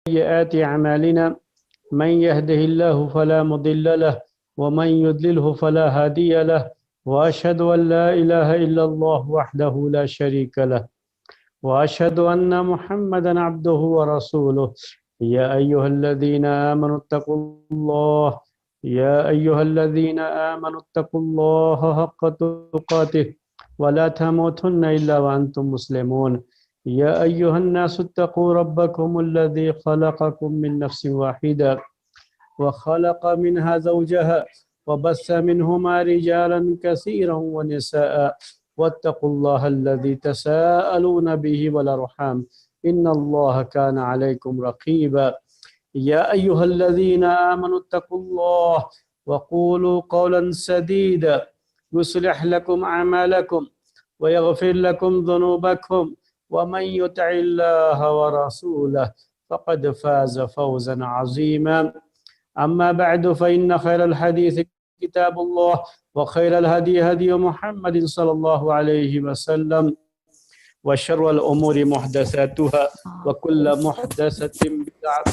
سيئات أعمالنا من يهده الله فلا مضل له ومن يضلله فلا هادي له وأشهد أن لا إله إلا الله وحده لا شريك له وأشهد أن محمدا عبده ورسوله يا أيها الذين آمنوا اتقوا الله حق تقاته ولا تموتن إلا وأنتم مسلمون يا أيها الناس اتقوا ربكم الذي خلقكم من نفس واحدة وخلق منها زوجها وبث منهما رجالا كثيرا ونساء واتقوا الله الذي تساءلون به والأرحام إن الله كان عليكم رقيبا يا أيها الذين آمنوا اتقوا الله وقولوا قولا سديدا يصلح لكم أعمالكم ويغفر لكم ذنوبكم ومن يطع الله ورسوله فقد فاز فوزا عظيما أما بعد فإن خير الحديث كتاب الله وخير الهدي هدي محمد صلى الله عليه وسلم وشر الأمور محدثاتها وكل محدثة بدعة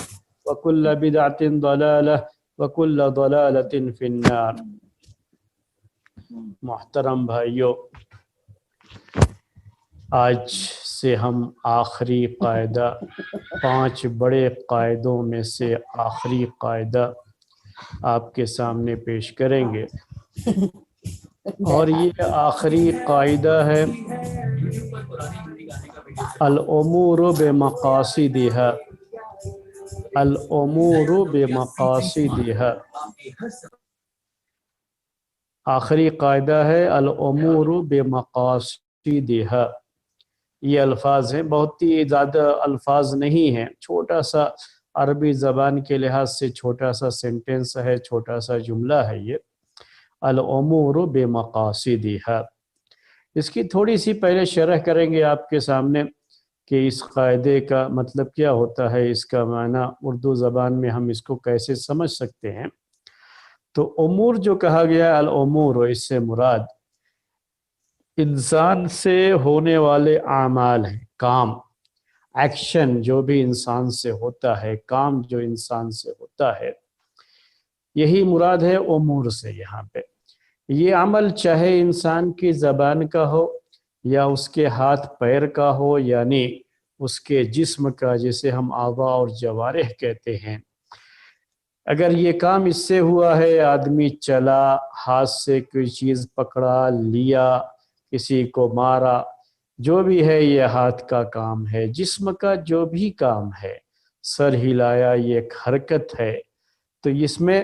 وكل بدعة ضلالة وكل ضلالة في النار. محترم بھائیو، آج سے ہم آخری قاعدہ، 5 بڑے قاعدوں میں سے آخری قاعدہ آپ کے سامنے پیش کریں گے، اور یہ آخری قاعدہ ہے الامور بمقاصدها، الامور بمقاصدها، آخری قاعدہ ہے الامور بمقاصدها۔ یہ الفاظ ہیں، بہت ہی زیادہ الفاظ نہیں ہیں، چھوٹا سا عربی زبان کے لحاظ سے چھوٹا سا سینٹنس ہے، چھوٹا سا جملہ ہے یہ الامور بمقاصدها۔ اس کی تھوڑی سی پہلے شرح کریں گے آپ کے سامنے کہ اس قاعدے کا مطلب کیا ہوتا ہے، اس کا معنی اردو زبان میں ہم اس کو کیسے سمجھ سکتے ہیں۔ تو امور جو کہا گیا الامور، اس سے مراد انسان سے ہونے والے اعمال ہیں، کام، ایکشن جو بھی انسان سے ہوتا ہے، کام جو انسان سے ہوتا ہے، یہی مراد ہے امور سے یہاں پہ۔ یہ عمل چاہے انسان کی زبان کا ہو یا اس کے ہاتھ پیر کا ہو، یعنی اس کے جسم کا، جسے ہم اعضاء اور جوارح کہتے ہیں۔ اگر یہ کام اس سے ہوا ہے، آدمی چلا، ہاتھ سے کوئی چیز پکڑا لیا، کسی کو مارا، جو بھی ہے یہ ہاتھ کا کام ہے، جسم کا جو بھی کام ہے، سر ہلایا یہ ایک حرکت ہے۔ تو اس میں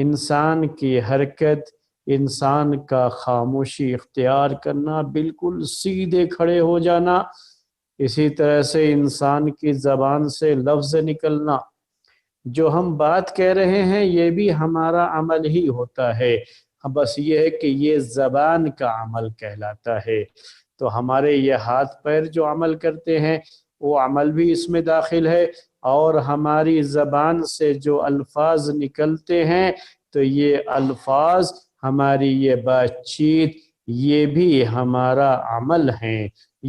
انسان کی حرکت، انسان کا خاموشی اختیار کرنا، بالکل سیدھے کھڑے ہو جانا، اسی طرح سے انسان کی زبان سے لفظ نکلنا، جو ہم بات کہہ رہے ہیں یہ بھی ہمارا عمل ہی ہوتا ہے، بس یہ ہے کہ یہ زبان کا عمل کہلاتا ہے۔ تو ہمارے یہ ہاتھ پیر جو عمل کرتے ہیں وہ عمل بھی اس میں داخل ہے، اور ہماری زبان سے جو الفاظ نکلتے ہیں تو یہ الفاظ، ہماری یہ بات چیت، یہ بھی ہمارا عمل ہیں،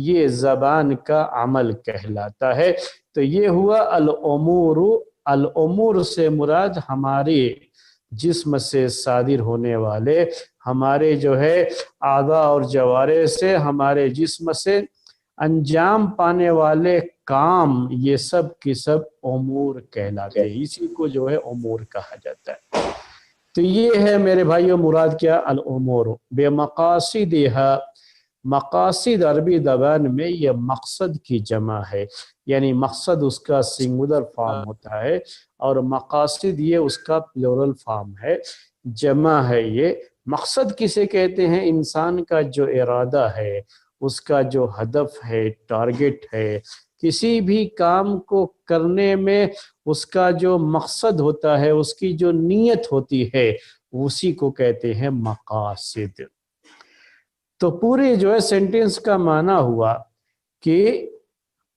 یہ زبان کا عمل کہلاتا ہے۔ تو یہ ہوا الامور۔ الامور سے مراد ہمارے جسم سے صادر ہونے والے، ہمارے جو ہے اعضاء اور جوارح سے، ہمارے جسم سے انجام پانے والے کام، یہ سب کی سب امور کہلاتے ہیں، اسی کو جو ہے امور کہا جاتا ہے۔ تو یہ ہے میرے بھائیو مراد کیا، الامور بمقاصدها۔ مقاصد عربی زبان میں یہ مقصد کی جمع ہے، یعنی مقصد اس کا سنگولر فارم ہوتا ہے، اور مقاصد یہ اس کا پلورل فارم ہے، جمع ہے۔ یہ مقصد کسے کہتے ہیں؟ انسان کا جو ارادہ ہے، اس کا جو ہدف ہے، ٹارگٹ ہے، کسی بھی کام کو کرنے میں اس کا جو مقصد ہوتا ہے، اس کی جو نیت ہوتی ہے، اسی کو کہتے ہیں مقاصد۔ تو پورے جو ہے سینٹنس کا معنی ہوا کہ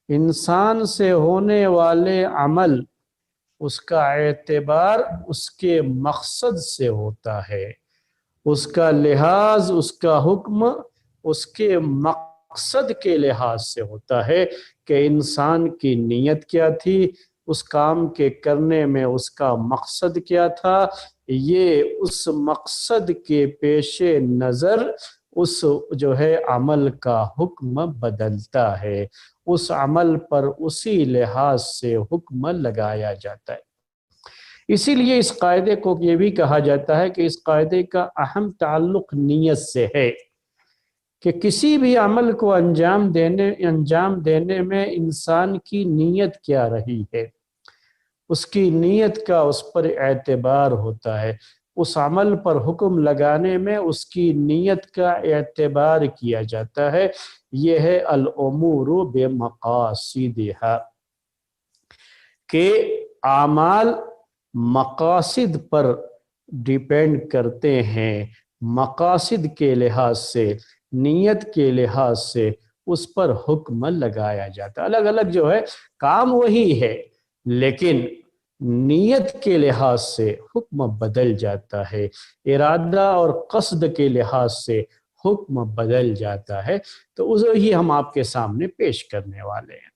انسان سے ہونے والے عمل، اس کا اعتبار اس کے مقصد سے ہوتا ہے، اس کا لحاظ، اس کا حکم اس کے مقصد کے لحاظ سے ہوتا ہے کہ انسان کی نیت کیا تھی، اس کام کے کرنے میں اس کا مقصد کیا تھا، یہ اس مقصد کے پیش نظر اس جو ہے عمل کا حکم بدلتا ہے، اس عمل پر اسی لحاظ سے حکم لگایا جاتا ہے۔ اسی لیے اس قاعدے کو یہ بھی کہا جاتا ہے کہ اس قاعدے کا اہم تعلق نیت سے ہے، کہ کسی بھی عمل کو انجام دینے میں انسان کی نیت کیا رہی ہے، اس کی نیت کا اس پر اعتبار ہوتا ہے۔ اس عمل پر حکم لگانے میں اس کی نیت کا اعتبار کیا جاتا ہے۔ یہ ہے الامور بمقاصدها، کہ اعمال مقاصد پر ڈیپینڈ کرتے ہیں، مقاصد کے لحاظ سے، نیت کے لحاظ سے اس پر حکم لگایا جاتا ہے۔ الگ الگ جو ہے کام وہی ہے، لیکن نیت کے لحاظ سے حکم بدل جاتا ہے، ارادہ اور قصد کے لحاظ سے حکم بدل جاتا ہے۔ تو اسے ہی ہم آپ کے سامنے پیش کرنے والے ہیں۔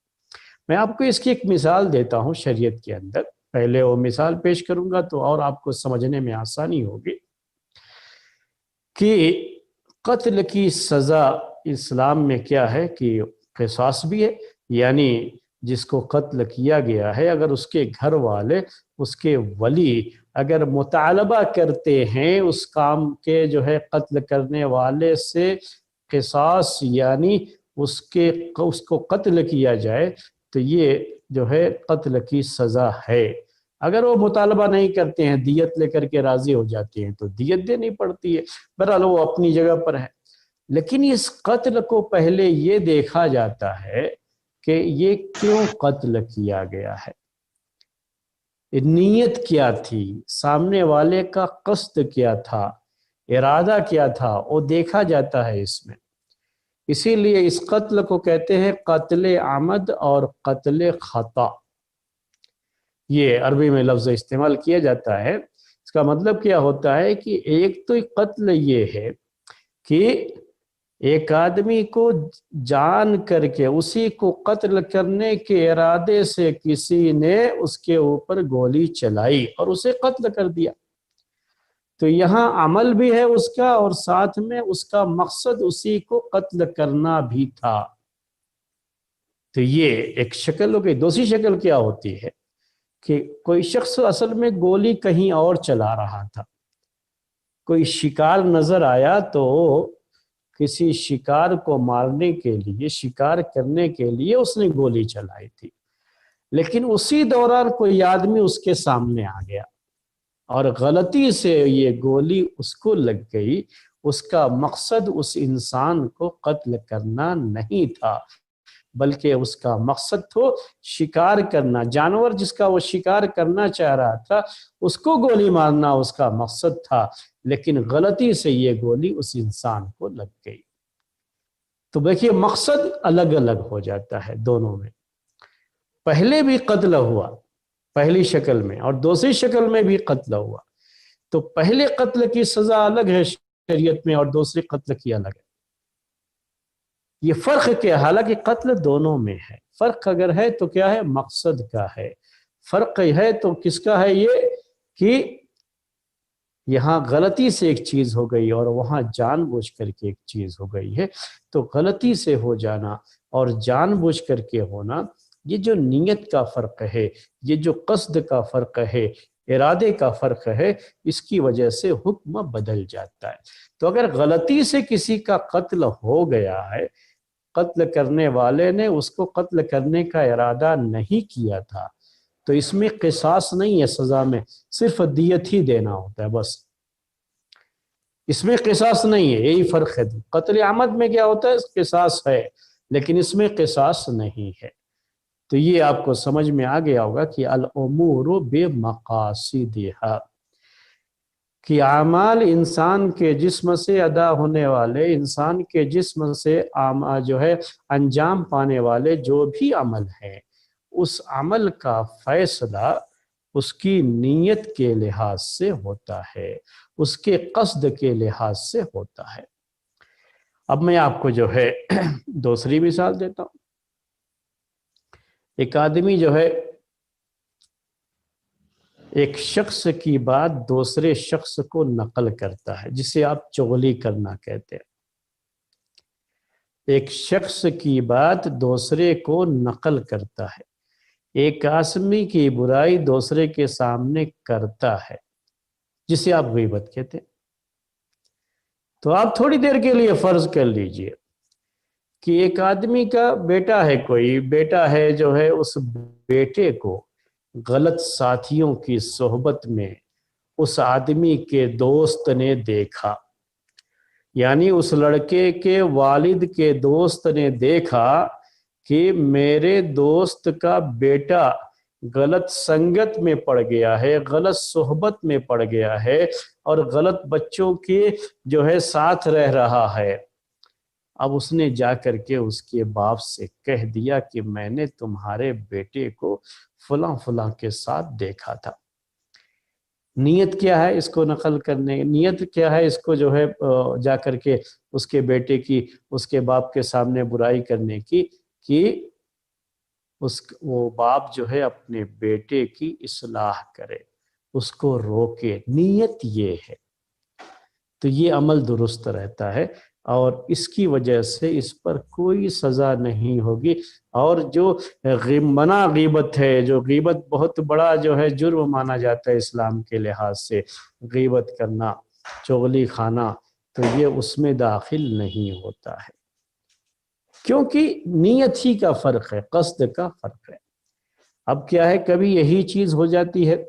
میں آپ کو اس کی ایک مثال دیتا ہوں شریعت کے اندر، پہلے وہ مثال پیش کروں گا تو اور آپ کو سمجھنے میں آسانی ہوگی کہ قتل کی سزا اسلام میں کیا ہے، کہ قصاص بھی ہے، یعنی جس کو قتل کیا گیا ہے اگر اس کے گھر والے، اس کے ولی اگر مطالبہ کرتے ہیں اس کام کے جو ہے قتل کرنے والے سے قصاص، یعنی اس کو قتل کیا جائے، تو یہ جو ہے قتل کی سزا ہے۔ اگر وہ مطالبہ نہیں کرتے ہیں، دیت لے کر کے راضی ہو جاتے ہیں، تو دیت دینی پڑتی ہے، بہرحال وہ اپنی جگہ پر ہے۔ لیکن اس قتل کو پہلے یہ دیکھا جاتا ہے کہ یہ کیوں قتل کیا گیا ہے، نیت کیا تھی، سامنے والے کا قصد کیا تھا، ارادہ کیا تھا، وہ دیکھا جاتا ہے اس میں۔ اسی لیے اس قتل کو کہتے ہیں قتل عمد اور قتل خطا۔ یہ عربی میں لفظ استعمال کیا جاتا ہے۔ اس کا مطلب کیا ہوتا ہے کہ ایک تو قتل یہ ہے کہ ایک آدمی کو جان کر کے اسی کو قتل کرنے کے ارادے سے کسی نے اس کے اوپر گولی چلائی اور اسے قتل کر دیا، تو یہاں عمل بھی ہے اس کا اور ساتھ میں اس کا مقصد اسی کو قتل کرنا بھی تھا۔ تو یہ ایک شکل ہو گئی۔ دوسری شکل کیا ہوتی ہے کہ کوئی شخص اصل میں گولی کہیں اور چلا رہا تھا، کوئی شکار نظر آیا تو کسی شکار کو مارنے کے لیے، شکار کرنے کے لیے اس نے گولی چلائی تھی، لیکن اسی دوران کوئی آدمی اس کے سامنے آ گیا اور غلطی سے یہ گولی اس کو لگ گئی۔ اس کا مقصد اس انسان کو قتل کرنا نہیں تھا، بلکہ اس کا مقصد تو شکار کرنا، جانور جس کا وہ شکار کرنا چاہ رہا تھا اس کو گولی مارنا اس کا مقصد تھا، لیکن غلطی سے یہ گولی اس انسان کو لگ گئی۔ تو دیکھیے مقصد الگ الگ ہو جاتا ہے دونوں میں۔ پہلے بھی قتل ہوا پہلی شکل میں اور دوسری شکل میں بھی قتل ہوا، تو پہلے قتل کی سزا الگ ہے شریعت میں اور دوسری قتل کی الگ ہے۔ یہ فرق کیا ہے؟ حالانکہ قتل دونوں میں ہے، فرق اگر ہے تو کیا ہے؟ مقصد کا ہے۔ فرق ہے تو کس کا ہے؟ یہ کہ یہاں غلطی سے ایک چیز ہو گئی اور وہاں جان بوجھ کر کے ایک چیز ہو گئی ہے۔ تو غلطی سے ہو جانا اور جان بوجھ کر کے ہونا، یہ جو نیت کا فرق ہے، یہ جو قصد کا فرق ہے، ارادے کا فرق ہے، اس کی وجہ سے حکم بدل جاتا ہے۔ تو اگر غلطی سے کسی کا قتل ہو گیا ہے، قتل کرنے والے نے اس کو قتل کرنے کا ارادہ نہیں کیا تھا، تو اس میں قصاص نہیں ہے، سزا میں صرف دیت ہی دینا ہوتا ہے بس، اس میں قصاص نہیں ہے۔ یہی فرق ہے۔ قتل عمد میں کیا ہوتا ہے؟ قصاص ہے، لیکن اس میں قصاص نہیں ہے۔ تو یہ آپ کو سمجھ میں آ گیا ہوگا کہ الامور بمقاصدها، کہ اعمال انسان کے جسم سے ادا ہونے والے، انسان کے جسم سے جو ہے انجام پانے والے جو بھی عمل ہیں، اس عمل کا فیصلہ اس کی نیت کے لحاظ سے ہوتا ہے، اس کے قصد کے لحاظ سے ہوتا ہے۔ اب میں آپ کو جو ہے دوسری مثال دیتا ہوں۔ ایک آدمی جو ہے ایک شخص کی بات دوسرے شخص کو نقل کرتا ہے، جسے آپ چغلی کرنا کہتے ہیں۔ ایک شخص کی بات دوسرے کو نقل کرتا ہے، ایک آدمی کی برائی دوسرے کے سامنے کرتا ہے، جسے آپ غیبت کہتے ہیں۔ تو آپ تھوڑی دیر کے لیے فرض کر لیجئے کہ ایک آدمی کا بیٹا ہے، کوئی بیٹا ہے جو ہے، اس بیٹے کو غلط ساتھیوں کی صحبت میں اس آدمی کے دوست نے دیکھا، یعنی اس لڑکے کے والد کے دوست نے دیکھا کہ میرے دوست کا بیٹا غلط سنگت میں پڑ گیا ہے، غلط صحبت میں پڑ گیا ہے، اور غلط بچوں کے جو ہے ساتھ رہ رہا ہے۔ اب اس نے جا کر کے اس کے باپ سے کہہ دیا کہ میں نے تمہارے بیٹے کو فلاں فلاں کے ساتھ دیکھا تھا۔ نیت کیا ہے اس کو نقل کرنے، نیت کیا ہے اس کو جو ہے جا کر کے اس کے بیٹے کی، اس کے باپ کے سامنے برائی کرنے کی، کہ وہ باپ جو ہے اپنے بیٹے کی اصلاح کرے، اس کو روکے، نیت یہ ہے۔ تو یہ عمل درست رہتا ہے، اور اس کی وجہ سے اس پر کوئی سزا نہیں ہوگی۔ اور جو منع غیبت ہے، جو غیبت بہت بڑا جو ہے جرم مانا جاتا ہے اسلام کے لحاظ سے، غیبت کرنا، چغلی کھانا، تو یہ اس میں داخل نہیں ہوتا ہے، کیونکہ نیت ہی کا فرق ہے، قصد کا فرق ہے۔ اب کیا ہے، کبھی یہی چیز ہو جاتی ہے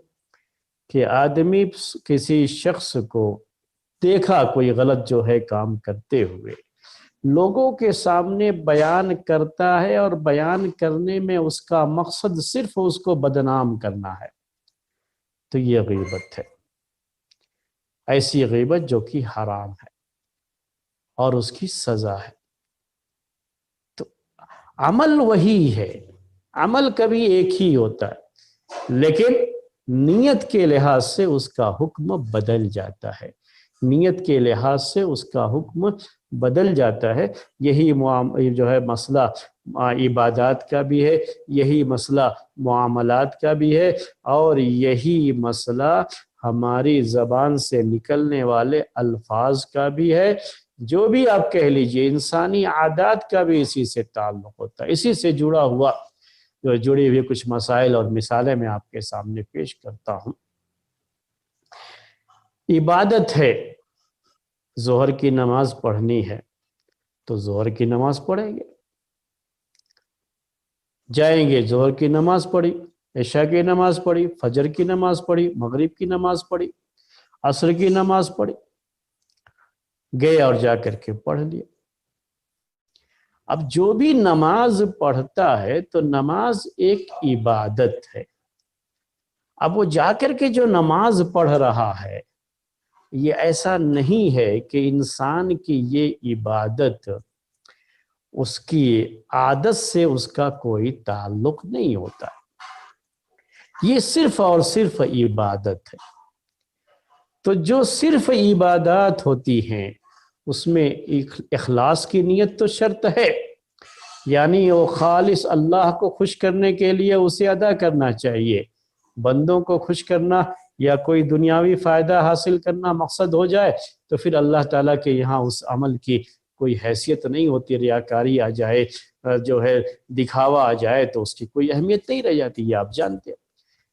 کہ آدمی کسی شخص کو دیکھا کوئی غلط جو ہے کام کرتے ہوئے، لوگوں کے سامنے بیان کرتا ہے، اور بیان کرنے میں اس کا مقصد صرف اس کو بدنام کرنا ہے، تو یہ غیبت ہے، ایسی غیبت جو کہ حرام ہے اور اس کی سزا ہے۔ تو عمل وہی ہے، عمل کبھی ایک ہی ہوتا ہے، لیکن نیت کے لحاظ سے اس کا حکم بدل جاتا ہے، نیت کے لحاظ سے اس کا حکم بدل جاتا ہے۔ یہی جو ہے مسئلہ عبادات کا بھی ہے، یہی مسئلہ معاملات کا بھی ہے، اور یہی مسئلہ ہماری زبان سے نکلنے والے الفاظ کا بھی ہے، جو بھی آپ کہہ لیجئے، انسانی عادات کا بھی اسی سے تعلق ہوتا ہے، اسی سے جڑا ہوا جڑی ہوئی کچھ مسائل اور مثالیں میں آپ کے سامنے پیش کرتا ہوں۔ عبادت ہے، ظہر کی نماز پڑھنی ہے تو ظہر کی نماز پڑھیں گے، جائیں گے، ظہر کی نماز پڑھی، عشاء کی نماز پڑھی، فجر کی نماز پڑھی، مغرب کی نماز پڑھی، عصر کی نماز پڑھی، گئے اور جا کر کے پڑھ لیا۔ اب جو بھی نماز پڑھتا ہے تو نماز ایک عبادت ہے۔ اب وہ جا کر کے جو نماز پڑھ رہا ہے، یہ ایسا نہیں ہے کہ انسان کی یہ عبادت اس کی عادت سے اس کا کوئی تعلق نہیں ہوتا، یہ صرف اور صرف عبادت ہے۔ تو جو صرف عبادات ہوتی ہیں اس میں اخلاص کی نیت تو شرط ہے، یعنی وہ خالص اللہ کو خوش کرنے کے لیے اسے ادا کرنا چاہیے۔ بندوں کو خوش کرنا یا کوئی دنیاوی فائدہ حاصل کرنا مقصد ہو جائے تو پھر اللہ تعالیٰ کے یہاں اس عمل کی کوئی حیثیت نہیں ہوتی، ریاکاری آ جائے، جو ہے دکھاوا آ جائے تو اس کی کوئی اہمیت نہیں رہ جاتی، یہ آپ جانتے ہیں۔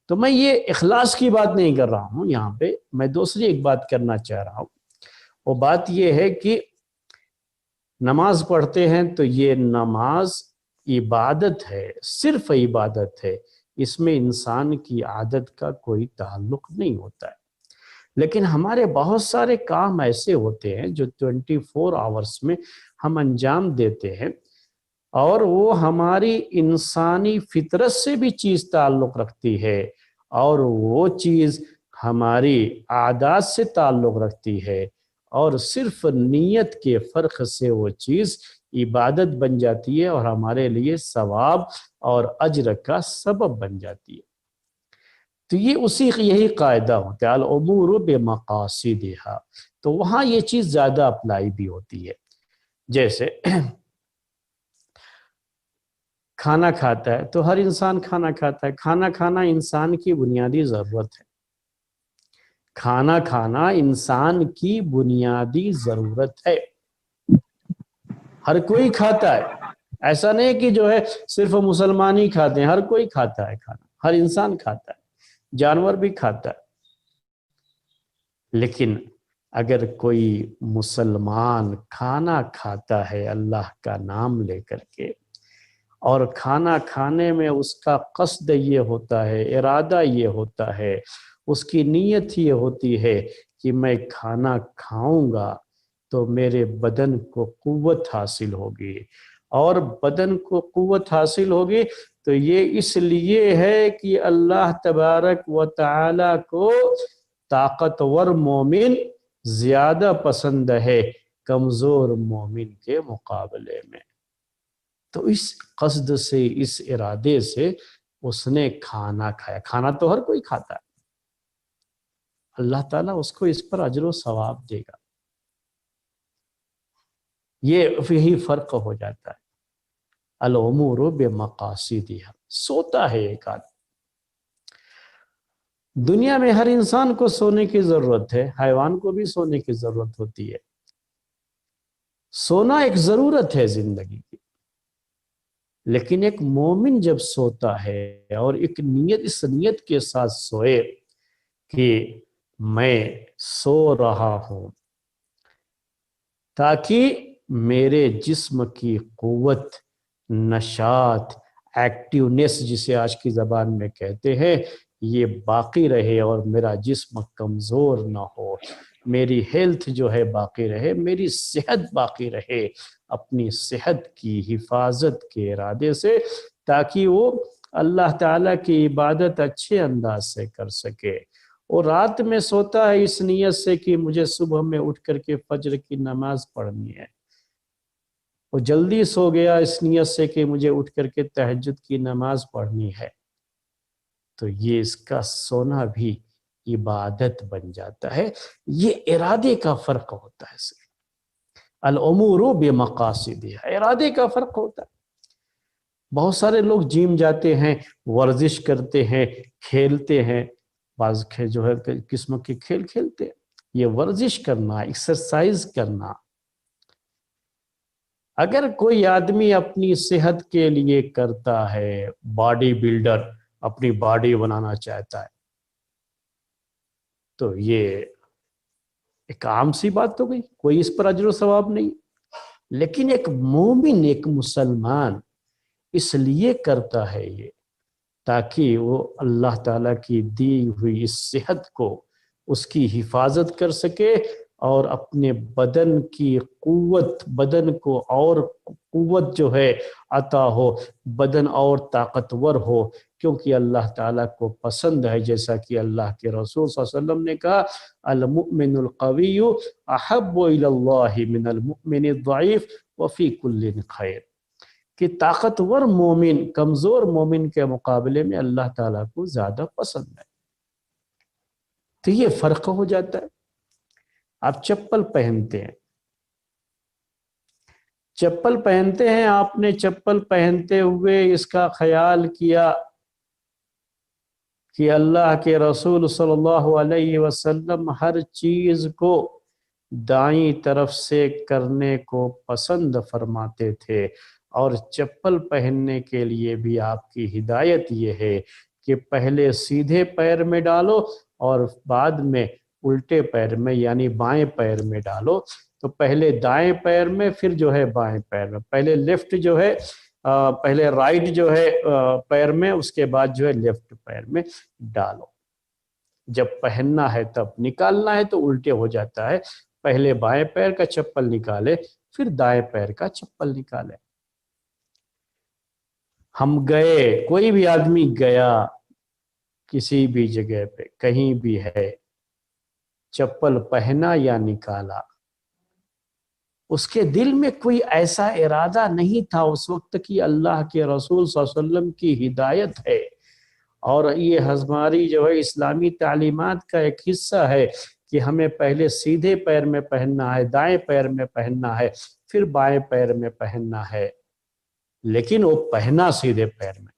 تو میں یہ اخلاص کی بات نہیں کر رہا ہوں، یہاں پہ میں دوسری ایک بات کرنا چاہ رہا ہوں۔ وہ بات یہ ہے کہ نماز پڑھتے ہیں تو یہ نماز عبادت ہے، صرف عبادت ہے، اس میں انسان کی عادت کا کوئی تعلق نہیں ہوتا ہے۔ لیکن ہمارے بہت سارے کام ایسے ہوتے ہیں جو 24 آورز میں ہم انجام دیتے ہیں، اور وہ ہماری انسانی فطرت سے بھی چیز تعلق رکھتی ہے، اور وہ چیز ہماری عادات سے تعلق رکھتی ہے، اور صرف نیت کے فرق سے وہ چیز عبادت بن جاتی ہے اور ہمارے لیے ثواب اور اجر کا سبب بن جاتی ہے۔ تو یہ یہی قاعدہ ہوتا ہے، الامور بمقاصدہا، تو وہاں یہ چیز زیادہ اپلائی بھی ہوتی ہے۔ جیسے کھانا کھاتا ہے تو ہر انسان کھانا کھاتا ہے، کھانا کھانا انسان کی بنیادی ضرورت ہے، کھانا کھانا انسان کی بنیادی ضرورت ہے، ہر کوئی کھاتا ہے، ایسا نہیں کہ جو ہے صرف مسلمان ہی کھاتے ہیں، ہر کوئی کھاتا ہے کھانا، ہر انسان کھاتا ہے، جانور بھی کھاتا ہے۔ لیکن اگر کوئی مسلمان کھانا کھاتا ہے اللہ کا نام لے کر کے، اور کھانا کھانے میں اس کا قصد یہ ہوتا ہے، ارادہ یہ ہوتا ہے، اس کی نیت یہ ہوتی ہے کہ میں کھانا کھاؤں گا تو میرے بدن کو قوت حاصل ہوگی، اور بدن کو قوت حاصل ہوگی تو یہ اس لیے ہے کہ اللہ تبارک و تعالی کو طاقتور مومن زیادہ پسند ہے کمزور مومن کے مقابلے میں۔ تو اس قصد سے، اس ارادے سے اس نے کھانا کھایا۔ کھانا تو ہر کوئی کھاتا ہے، اللہ تعالیٰ اس کو اس پر اجر و ثواب دے گا۔ یہی فرق ہو جاتا ہے، الامور بمقاصدها۔ سوتا ہے ایک آدمی، دنیا میں ہر انسان کو سونے کی ضرورت ہے، حیوان کو بھی سونے کی ضرورت ہوتی ہے، سونا ایک ضرورت ہے زندگی کی۔ لیکن ایک مومن جب سوتا ہے اور ایک نیت، اس نیت کے ساتھ سوئے کہ میں سو رہا ہوں تاکہ میرے جسم کی قوت، نشاط، ایکٹیونیس جسے آج کی زبان میں کہتے ہیں، یہ باقی رہے اور میرا جسم کمزور نہ ہو، میری ہیلتھ جو ہے باقی رہے، میری صحت باقی رہے، اپنی صحت کی حفاظت کے ارادے سے، تاکہ وہ اللہ تعالیٰ کی عبادت اچھے انداز سے کر سکے۔ اور رات میں سوتا ہے اس نیت سے کہ مجھے صبح میں اٹھ کر کے فجر کی نماز پڑھنی ہے، وہ جلدی سو گیا اس نیت سے کہ مجھے اٹھ کر کے تہجد کی نماز پڑھنی ہے، تو یہ اس کا سونا بھی عبادت بن جاتا ہے۔ یہ ارادے کا فرق ہوتا ہے، صرف الامور بمقاصدها، ارادے کا فرق ہوتا ہے۔ بہت سارے لوگ جم جاتے ہیں، ورزش کرتے ہیں، کھیلتے ہیں، بعض جو ہے قسم کے کھیل کھیلتے ہیں، یہ ورزش کرنا، ایکسرسائز کرنا۔ اگر کوئی آدمی اپنی صحت کے لیے کرتا ہے، باڈی بلڈر اپنی باڈی بنانا چاہتا ہے، تو یہ ایک عام سی بات تو گئی، کوئی اس پر اجر و ثواب نہیں۔ لیکن ایک مومن، ایک مسلمان اس لیے کرتا ہے یہ تاکہ وہ اللہ تعالیٰ کی دی ہوئی اس صحت کو، اس کی حفاظت کر سکے، اور اپنے بدن کی قوت، بدن کو اور قوت جو ہے عطا ہو، بدن اور طاقتور ہو، کیونکہ اللہ تعالیٰ کو پسند ہے، جیسا کہ اللہ کے رسول صلی اللہ علیہ وسلم نے کہا، المؤمن القوی احب الی اللہ من المؤمن الضعیف وفی کل خیر، کہ طاقتور مومن کمزور مومن کے مقابلے میں اللہ تعالیٰ کو زیادہ پسند ہے۔ تو یہ فرق ہو جاتا ہے۔ آپ چپل پہنتے ہیں، چپل پہنتے ہیں، آپ نے چپل پہنتے ہوئے اس کا خیال کیا کہ اللہ کے رسول صلی اللہ علیہ وسلم ہر چیز کو دائیں طرف سے کرنے کو پسند فرماتے تھے، اور چپل پہننے کے لیے بھی آپ کی ہدایت یہ ہے کہ پہلے سیدھے پیر میں ڈالو اور بعد میں الٹے پیر میں یعنی بائیں پیر میں ڈالو۔ تو پہلے دائیں پیر میں، پھر جو ہے بائیں پیر میں، پہلے لیفٹ جو ہے پہلے رائٹ جو ہے پیر میں، اس کے بعد جو ہے لیفٹ پیر میں ڈالو۔ جب پہننا ہے تب، نکالنا ہے تو الٹے ہو جاتا ہے، پہلے بائیں پیر کا چپل نکالے پھر دائیں پیر کا چپل نکالے۔ ہم گئے، کوئی بھی آدمی گیا کسی بھی جگہ پہ، کہیں بھی ہے، چپل پہنا یا نکالا، اس کے دل میں کوئی ایسا ارادہ نہیں تھا اس وقت کہ اللہ کے رسول صلی اللہ علیہ وسلم کی ہدایت ہے، اور یہ ہماری جو ہے اسلامی تعلیمات کا ایک حصہ ہے کہ ہمیں پہلے سیدھے پیر میں پہننا ہے، دائیں پیر میں پہننا ہے، پھر بائیں پیر میں پہننا ہے، لیکن وہ پہنا سیدھے پیر میں۔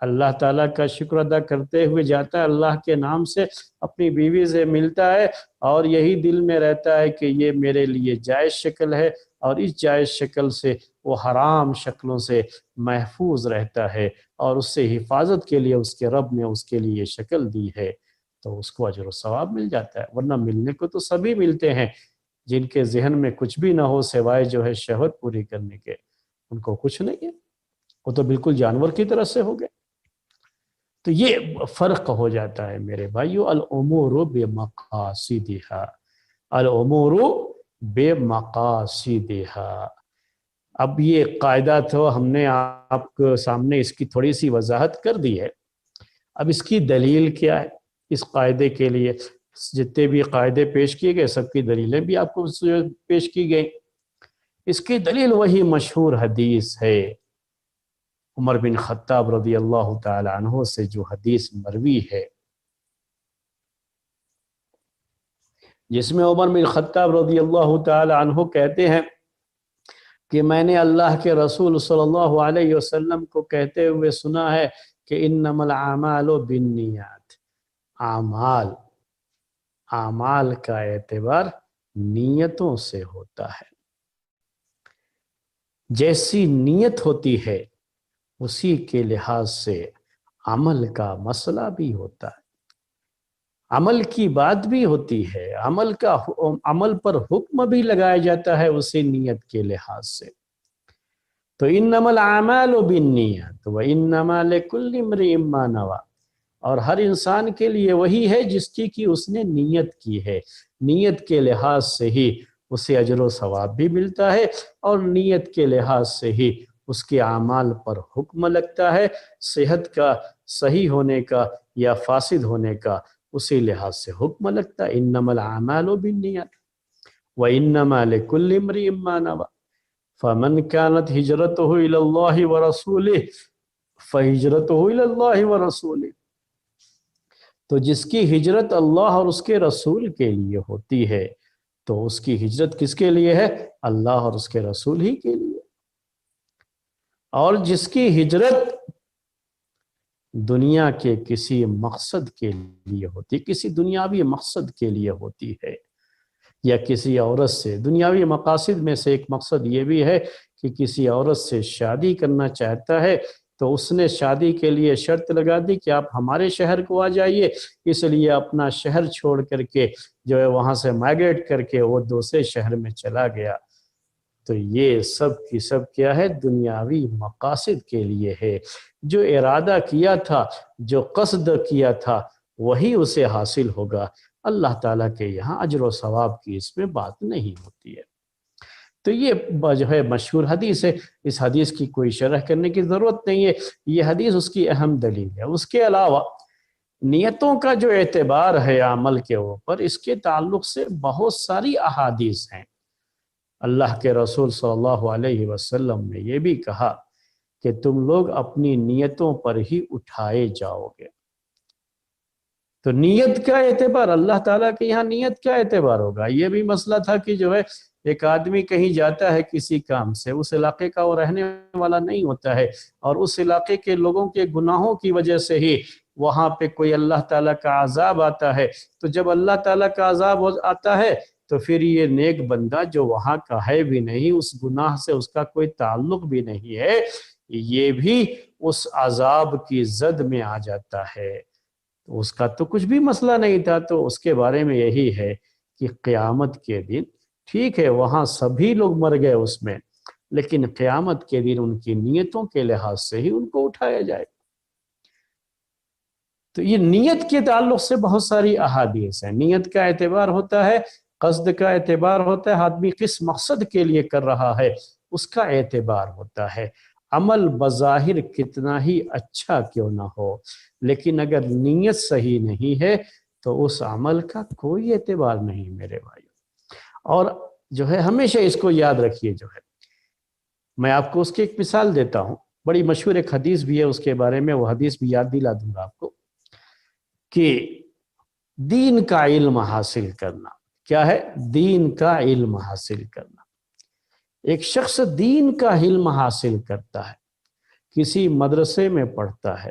اللہ تعالیٰ کا شکر ادا کرتے ہوئے جاتا ہے، اللہ کے نام سے اپنی بیوی سے ملتا ہے، اور یہی دل میں رہتا ہے کہ یہ میرے لیے جائز شکل ہے، اور اس جائز شکل سے وہ حرام شکلوں سے محفوظ رہتا ہے، اور اس سے حفاظت کے لیے اس کے رب نے اس کے لیے یہ شکل دی ہے، تو اس کو اجر و ثواب مل جاتا ہے۔ ورنہ ملنے کو تو سبھی ملتے ہیں، جن کے ذہن میں کچھ بھی نہ ہو سوائے جو ہے شہوت پوری کرنے کے، ان کو کچھ نہیں ہے، وہ تو بالکل جانور کی طرح سے ہو گئے۔ تو یہ فرق ہو جاتا ہے میرے بھائیو، الامور بمقاصدہا، الامور بمقاصدہا۔ اب یہ قاعدہ تو ہم نے آپ کے سامنے اس کی تھوڑی سی وضاحت کر دی ہے، اب اس کی دلیل کیا ہے اس قاعدے کے لیے؟ جتنے بھی قاعدے پیش کیے گئے سب کی دلیلیں بھی آپ کو پیش کی گئی۔ اس کی دلیل وہی مشہور حدیث ہے، عمر بن خطاب رضی اللہ تعالی عنہ سے جو حدیث مروی ہے، جس میں عمر بن خطاب رضی اللہ تعالی عنہ کہتے ہیں کہ میں نے اللہ کے رسول صلی اللہ علیہ وسلم کو کہتے ہوئے سنا ہے کہ انما الاعمال بالنیات، اعمال کا اعتبار نیتوں سے ہوتا ہے، جیسی نیت ہوتی ہے اسی کے لحاظ سے عمل کا مسئلہ بھی ہوتا ہے، عمل کی بات بھی ہوتی ہے، عمل پر حکم بھی لگایا جاتا ہے اسی نیت کے لحاظ سے۔ تو انما الاعمال بالنیات وانما لکل امرئ ما نوی، اور ہر انسان کے لیے وہی ہے جس کی اس نے نیت کی ہے، نیت کے لحاظ سے ہی اسے اجر و ثواب بھی ملتا ہے، اور نیت کے لحاظ سے ہی اس کے اعمال پر حکم لگتا ہے، صحت کا، صحیح ہونے کا یا فاسد ہونے کا اسی لحاظ سے حکم لگتا ہے۔ انما الاعمال بالنیات وانما لکل امرئ ما نوی فمن كانت هجرته الى الله ورسوله فهجرته الى الله ورسوله، تو جس کی ہجرت اللہ اور اس کے رسول کے لیے ہوتی ہے تو اس کی ہجرت کس کے لیے ہے؟ اللہ اور اس کے رسول ہی کے لیے۔ اور جس کی ہجرت دنیا کے کسی مقصد کے لیے ہوتی، کسی دنیاوی مقصد کے لیے ہوتی ہے، یا کسی عورت سے، دنیاوی مقاصد میں سے ایک مقصد یہ بھی ہے کہ کسی عورت سے شادی کرنا چاہتا ہے تو اس نے شادی کے لیے شرط لگا دی کہ آپ ہمارے شہر کو آ جائیے، اس لیے اپنا شہر چھوڑ کر کے جو ہے وہاں سے مائگریٹ کر کے وہ دوسرے شہر میں چلا گیا، تو یہ سب کی سب کیا ہے؟ دنیاوی مقاصد کے لیے ہے۔ جو ارادہ کیا تھا، جو قصد کیا تھا وہی اسے حاصل ہوگا، اللہ تعالیٰ کے یہاں اجر و ثواب کی اس میں بات نہیں ہوتی ہے۔ تو یہ جو ہے مشہور حدیث ہے، اس حدیث کی کوئی شرح کرنے کی ضرورت نہیں ہے، یہ حدیث اس کی اہم دلیل ہے۔ اس کے علاوہ نیتوں کا جو اعتبار ہے عمل کے اوپر، اس کے تعلق سے بہت ساری احادیث ہیں۔ اللہ کے رسول صلی اللہ علیہ وسلم نے یہ بھی کہا کہ تم لوگ اپنی نیتوں پر ہی اٹھائے جاؤ گے۔ تو نیت کا اعتبار، اللہ تعالیٰ کے یہاں نیت کا اعتبار ہوگا۔ یہ بھی مسئلہ تھا کہ جو ہے ایک آدمی کہیں جاتا ہے کسی کام سے، اس علاقے کا وہ رہنے والا نہیں ہوتا ہے، اور اس علاقے کے لوگوں کے گناہوں کی وجہ سے ہی وہاں پہ کوئی اللہ تعالیٰ کا عذاب آتا ہے، تو جب اللہ تعالیٰ کا عذاب آتا ہے تو پھر یہ نیک بندہ جو وہاں کا ہے بھی نہیں، اس گناہ سے اس کا کوئی تعلق بھی نہیں ہے، یہ بھی اس عذاب کی زد میں آ جاتا ہے۔ اس کا تو کچھ بھی مسئلہ نہیں تھا، تو اس کے بارے میں یہی ہے کہ قیامت کے دن ٹھیک ہے وہاں سبھی لوگ مر گئے اس میں، لیکن قیامت کے دن ان کی نیتوں کے لحاظ سے ہی ان کو اٹھایا جائے۔ تو یہ نیت کے تعلق سے بہت ساری احادیث ہیں۔ نیت کا اعتبار ہوتا ہے، قصد کا اعتبار ہوتا ہے، آدمی کس مقصد کے لیے کر رہا ہے اس کا اعتبار ہوتا ہے۔ عمل بظاہر کتنا ہی اچھا کیوں نہ ہو، لیکن اگر نیت صحیح نہیں ہے تو اس عمل کا کوئی اعتبار نہیں میرے بھائی۔ اور جو ہے ہمیشہ اس کو یاد رکھیے، جو ہے میں آپ کو اس کی ایک مثال دیتا ہوں، بڑی مشہور ایک حدیث بھی ہے اس کے بارے میں، وہ حدیث بھی یاد دلا دوں گا آپ کو، کہ دین کا علم حاصل کرنا کیا ہے؟ دین کا علم حاصل کرنا۔ ایک شخص دین کا علم حاصل کرتا ہے، کسی مدرسے میں پڑھتا ہے،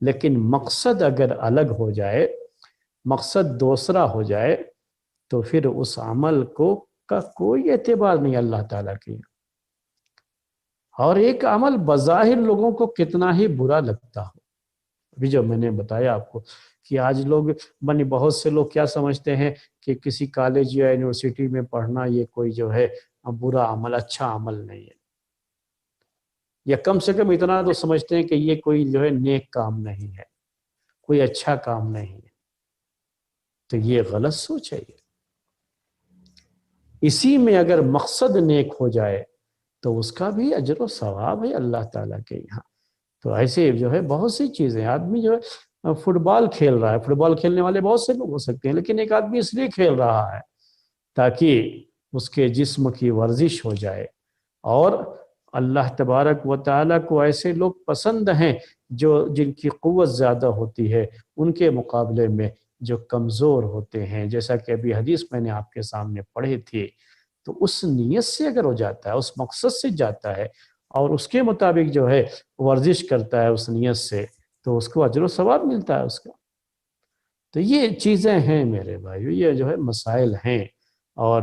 لیکن مقصد اگر الگ ہو جائے، مقصد دوسرا ہو جائے، تو پھر اس عمل کا کوئی اعتبار نہیں اللہ تعالیٰ کے. اور ایک عمل بظاہر لوگوں کو کتنا ہی برا لگتا ہو، ابھی جو میں نے بتایا آپ کو کہ آج لوگ بہت سے لوگ کیا سمجھتے ہیں کہ کسی کالج یا یونیورسٹی میں پڑھنا یہ کوئی جو ہے برا عمل، اچھا عمل نہیں ہے، یا کم سے کم اتنا تو سمجھتے ہیں کہ یہ کوئی جو ہے نیک کام نہیں ہے، کوئی اچھا کام نہیں ہے. تو یہ غلط سوچ ہے. اسی میں اگر مقصد نیک ہو جائے تو اس کا بھی اجر و ثواب ہے اللہ تعالیٰ کے یہاں. تو ایسے جو ہے بہت سی چیزیں، آدمی جو ہے فٹ بال کھیل رہا ہے، فٹ بال کھیلنے والے بہت سے لوگ ہو سکتے ہیں، لیکن ایک آدمی اس لیے کھیل رہا ہے تاکہ اس کے جسم کی ورزش ہو جائے. اور اللہ تبارک و تعالیٰ کو ایسے لوگ پسند ہیں جن کی قوت زیادہ ہوتی ہے ان کے مقابلے میں جو کمزور ہوتے ہیں، جیسا کہ ابھی حدیث میں نے آپ کے سامنے پڑھی تھی. تو اس نیت سے اگر ہو جاتا ہے، اس مقصد سے جاتا ہے اور اس کے مطابق جو ہے ورزش کرتا ہے اس نیت سے، تو اس کو اجر و ثواب ملتا ہے اس کا. تو یہ چیزیں ہیں میرے بھائیو، یہ جو ہے مسائل ہیں، اور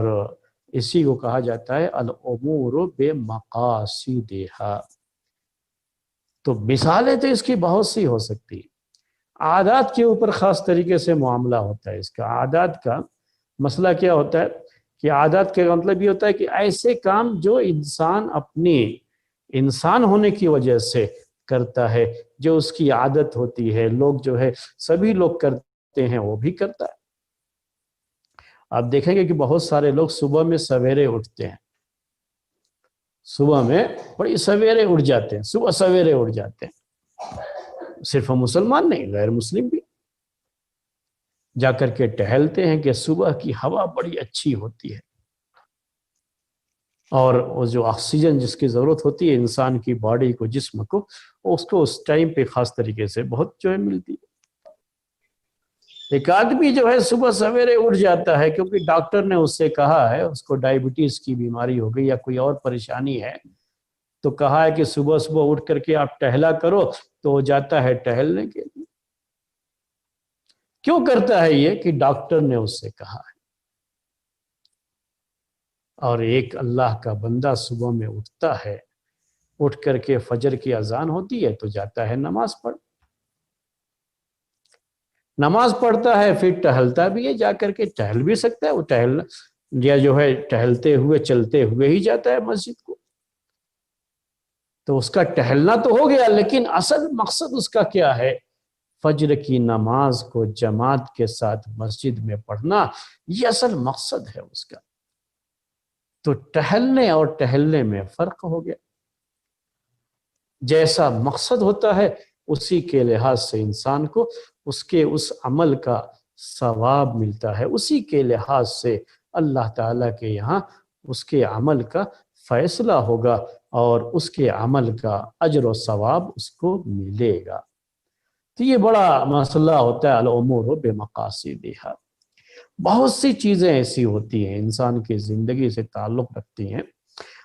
اسی کو کہا جاتا ہے الامور بمقاصدہا. تو مثالیں تو اس کی بہت سی ہو سکتی. عادات کے اوپر خاص طریقے سے معاملہ ہوتا ہے اس کا. عادات کا مسئلہ کیا ہوتا ہے کہ عادات کا مطلب یہ ہوتا ہے کہ ایسے کام جو انسان اپنی انسان ہونے کی وجہ سے کرتا ہے، جو اس کی عادت ہوتی ہے، لوگ جو ہے سبھی لوگ کرتے ہیں، وہ بھی کرتا ہے. آپ دیکھیں گے کہ بہت سارے لوگ صبح میں سویرے اٹھتے ہیں، صبح میں بڑی سویرے اٹھ جاتے ہیں، صبح سویرے اٹھ جاتے ہیں. صرف ہم مسلمان نہیں، غیر مسلم بھی جا کر کے ٹہلتے ہیں کہ صبح کی ہوا بڑی اچھی ہوتی ہے، اور وہ جو آکسیجن جس کی ضرورت ہوتی ہے انسان کی باڈی کو، جسم کو، اس کو اس ٹائم پہ خاص طریقے سے بہت جو ہے ملتی ہے. ایک آدمی جو ہے صبح سویرے اٹھ جاتا ہے کیونکہ ڈاکٹر نے اس سے کہا ہے، اس کو ڈائبٹیز کی بیماری ہو گئی یا کوئی اور پریشانی ہے، تو کہا ہے کہ صبح صبح اٹھ کر کے آپ ٹہلا کرو، تو وہ جاتا ہے ٹہلنے کے لیے. کیوں کرتا ہے یہ؟ کہ ڈاکٹر نے اس سے کہا ہے. اور ایک اللہ کا بندہ صبح میں اٹھتا ہے، اٹھ کر کے فجر کی اذان ہوتی ہے تو جاتا ہے نماز پڑھ، نماز پڑھتا ہے، پھر ٹہلتا بھی ہے، جا کر کے ٹہل بھی سکتا ہے، وہ یا جو ہے ٹہلتے ہوئے چلتے ہوئے ہی جاتا ہے مسجد کو. تو اس کا ٹہلنا تو ہو گیا، لیکن اصل مقصد اس کا کیا ہے؟ فجر کی نماز کو جماعت کے ساتھ مسجد میں پڑھنا، یہ اصل مقصد ہے اس کا. تو ٹہلنے اور ٹہلنے میں فرق ہو گیا. جیسا مقصد ہوتا ہے اسی کے لحاظ سے انسان کو اس کے اس عمل کا ثواب ملتا ہے، اسی کے لحاظ سے اللہ تعالیٰ کے یہاں اس کے عمل کا فیصلہ ہوگا اور اس کے عمل کا اجر و ثواب اس کو ملے گا. تو یہ بڑا مسئلہ ہوتا ہے الامور بمقاصدہا. بہت سی چیزیں ایسی ہوتی ہیں انسان کی زندگی سے تعلق رکھتی ہیں،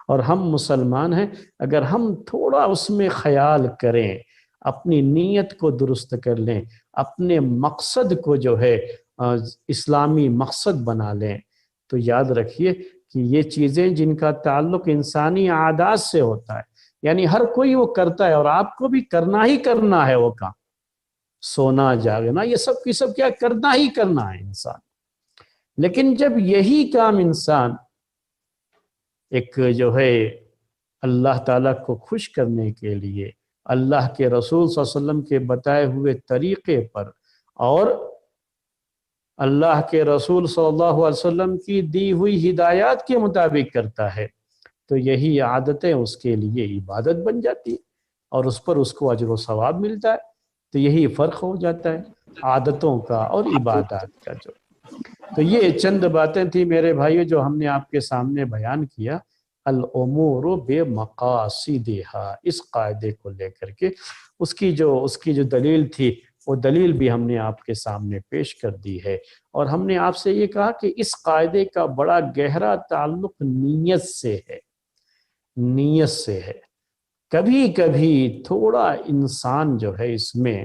اور ہم مسلمان ہیں، اگر ہم تھوڑا اس میں خیال کریں، اپنی نیت کو درست کر لیں، اپنے مقصد کو جو ہے اسلامی مقصد بنا لیں، تو یاد رکھیے کہ یہ چیزیں جن کا تعلق انسانی عادات سے ہوتا ہے، یعنی ہر کوئی وہ کرتا ہے اور آپ کو بھی کرنا ہی کرنا ہے وہ کام، سونا جاگنا یہ سب کی سب کیا کرنا ہی کرنا ہے انسان. لیکن جب یہی کام انسان ایک جو ہے اللہ تعالیٰ کو خوش کرنے کے لیے، اللہ کے رسول صلی اللہ علیہ وسلم کے بتائے ہوئے طریقے پر اور اللہ کے رسول صلی اللہ علیہ وسلم کی دی ہوئی ہدایات کے مطابق کرتا ہے، تو یہی عادتیں اس کے لیے عبادت بن جاتی ہے اور اس پر اس کو اجر و ثواب ملتا ہے. تو یہی فرق ہو جاتا ہے عادتوں کا اور عبادات کا. تو یہ چند باتیں تھیں میرے بھائیو جو ہم نے آپ کے سامنے بیان کیا، الامور بمقاصدہا، اس قاعدے کو لے کر کے اس کی جو دلیل تھی وہ دلیل بھی ہم نے آپ کے سامنے پیش کر دی ہے. اور ہم نے آپ سے یہ کہا کہ اس قاعدے کا بڑا گہرا تعلق نیت سے ہے، نیت سے ہے. کبھی کبھی تھوڑا انسان جو ہے اس میں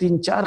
3-4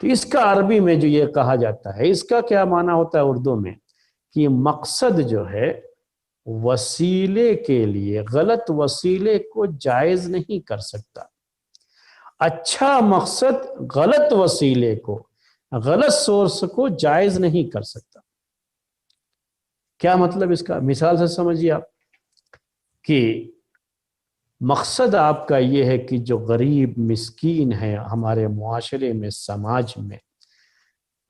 تو اس کا عربی میں جو یہ کہا جاتا ہے، اس کا کیا معنی ہوتا ہے اردو میں، کہ مقصد جو ہے وسیلے کے لیے غلط وسیلے کو جائز نہیں کر سکتا، اچھا مقصد غلط وسیلے کو، غلط سورس کو جائز نہیں کر سکتا۔ کیا مطلب اس کا؟ مثال سے سمجھیے آپ کہ مقصد آپ کا یہ ہے کہ جو غریب مسکین ہے ہمارے معاشرے میں، سماج میں،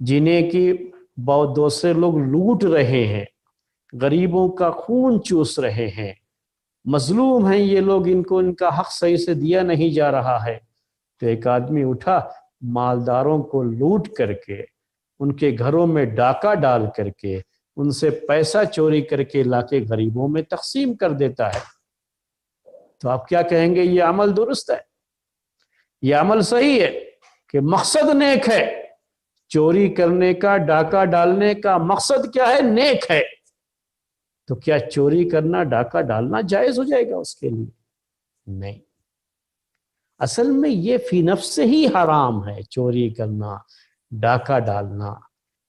جنہیں کہ بہت دوسرے لوگ لوٹ رہے ہیں، غریبوں کا خون چوس رہے ہیں، مظلوم ہیں یہ لوگ، ان کو ان کا حق صحیح سے دیا نہیں جا رہا ہے، تو ایک آدمی اٹھا مالداروں کو لوٹ کر کے، ان کے گھروں میں ڈاکہ ڈال کر کے، ان سے پیسہ چوری کر کے لا کے غریبوں میں تقسیم کر دیتا ہے، تو آپ کیا کہیں گے؟ یہ عمل درست ہے، یہ عمل صحیح ہے کہ مقصد نیک ہے، چوری کرنے کا، ڈاکہ ڈالنے کا مقصد کیا ہے؟ نیک ہے، تو کیا چوری کرنا، ڈاکہ ڈالنا جائز ہو جائے گا اس کے لیے؟ نہیں، اصل میں یہ فی نفس سے ہی حرام ہے، چوری کرنا، ڈاکہ ڈالنا،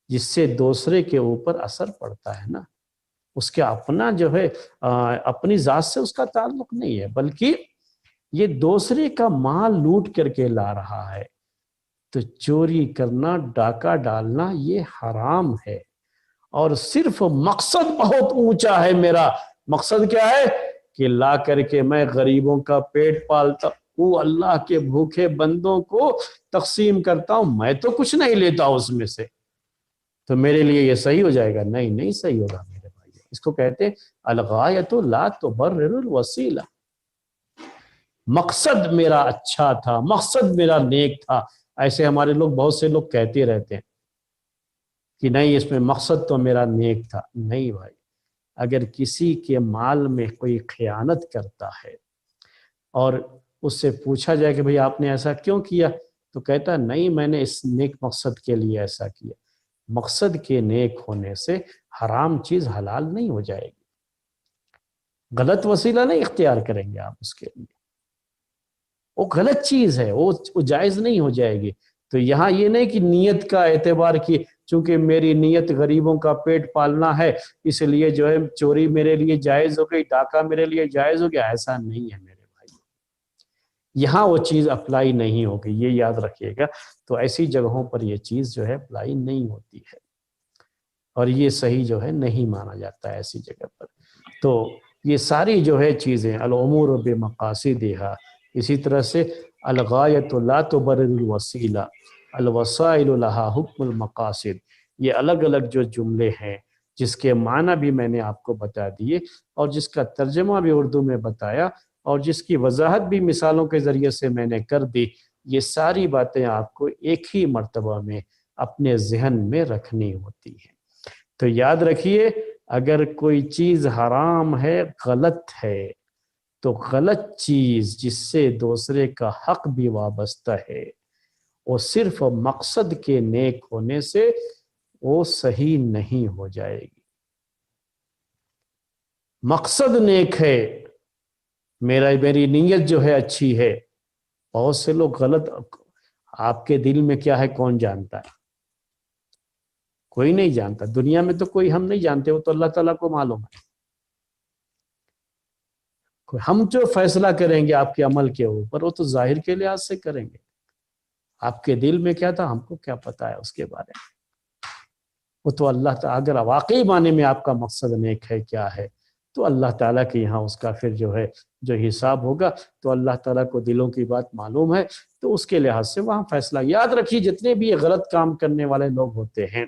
جس سے دوسرے کے اوپر اثر پڑتا ہے نا، اس کے اپنا جو ہے اپنی ذات سے اس کا تعلق نہیں ہے، بلکہ یہ دوسرے کا مال لوٹ کر کے لا رہا ہے، تو چوری کرنا، ڈاکہ ڈالنا یہ حرام ہے۔ اور صرف مقصد بہت اونچا ہے، میرا مقصد کیا ہے کہ لا کر کے میں غریبوں کا پیٹ پالتا ہوں، اللہ کے بھوکے بندوں کو تقسیم کرتا ہوں، میں تو کچھ نہیں لیتا اس میں سے، تو میرے لیے یہ صحیح ہو جائے گا؟ نہیں، نہیں صحیح ہوگا میرے بھائی، اس کو کہتے ہیں الغایۃ لا تبرر الوسیلہ۔ مقصد میرا اچھا تھا، مقصد میرا نیک تھا، ایسے ہمارے لوگ بہت سے لوگ کہتے رہتے ہیں کہ نہیں اس میں مقصد تو میرا نیک تھا۔ نہیں بھائی، اگر کسی کے مال میں کوئی خیانت کرتا ہے اور اس سے پوچھا جائے کہ بھئی آپ نے ایسا کیوں کیا، تو کہتا نہیں میں نے اس نیک مقصد کے لیے ایسا کیا۔ مقصد کے نیک ہونے سے حرام چیز حلال نہیں ہو جائے گی، غلط وسیلہ نہیں اختیار کریں گے آپ اس کے لیے، وہ غلط چیز ہے، وہ جائز نہیں ہو جائے گی۔ تو یہاں یہ نہیں کہ نیت کا اعتبار کی چونکہ میری نیت غریبوں کا پیٹ پالنا ہے اس لیے جو ہے چوری میرے لیے جائز ہو گئی، ڈاکہ میرے لیے جائز ہو گیا، ایسا نہیں ہے میرے بھائی، یہاں وہ چیز اپلائی نہیں ہوگی، یہ یاد رکھیے گا۔ تو ایسی جگہوں پر یہ چیز جو ہے اپلائی نہیں ہوتی ہے، اور یہ صحیح جو ہے نہیں مانا جاتا ہے ایسی جگہ پر۔ تو یہ ساری جو ہے چیزیں الامور بمقاصدہا، اسی طرح سے الغایۃ لا تبرر الوسیلہ، الوسائل لہا حکم المقاصد، یہ الگ الگ جو جملے ہیں جس کے معنی بھی میں نے آپ کو بتا دیے اور جس کا ترجمہ بھی اردو میں بتایا اور جس کی وضاحت بھی مثالوں کے ذریعے سے میں نے کر دی، یہ ساری باتیں آپ کو ایک ہی مرتبہ میں اپنے ذہن میں رکھنی ہوتی ہیں۔ تو یاد رکھیے، اگر کوئی چیز حرام ہے، غلط ہے، تو غلط چیز جس سے دوسرے کا حق بھی وابستہ ہے، وہ صرف مقصد کے نیک ہونے سے وہ صحیح نہیں ہو جائے گی۔ مقصد نیک ہے، میری نیت جو ہے اچھی ہے، بہت سے لوگ غلط، آپ کے دل میں کیا ہے کون جانتا ہے؟ کوئی نہیں جانتا، دنیا میں تو کوئی ہم نہیں جانتے، وہ تو اللہ تعالیٰ کو معلوم ہے۔ ہم جو فیصلہ کریں گے آپ کے عمل کے اوپر، وہ تو ظاہر کے لحاظ سے کریں گے، آپ کے دل میں کیا تھا ہم کو کیا پتا ہے اس کے بارے میں؟ وہ تو اللہ تعالیٰ، اگر واقعی معنی میں آپ کا مقصد نیک ہے، کیا ہے، تو اللہ تعالیٰ کے یہاں اس کا پھر جو ہے جو حساب ہوگا، تو اللہ تعالیٰ کو دلوں کی بات معلوم ہے، تو اس کے لحاظ سے وہاں فیصلہ۔ یاد رکھیے جتنے بھی غلط کام کرنے والے لوگ ہوتے ہیں،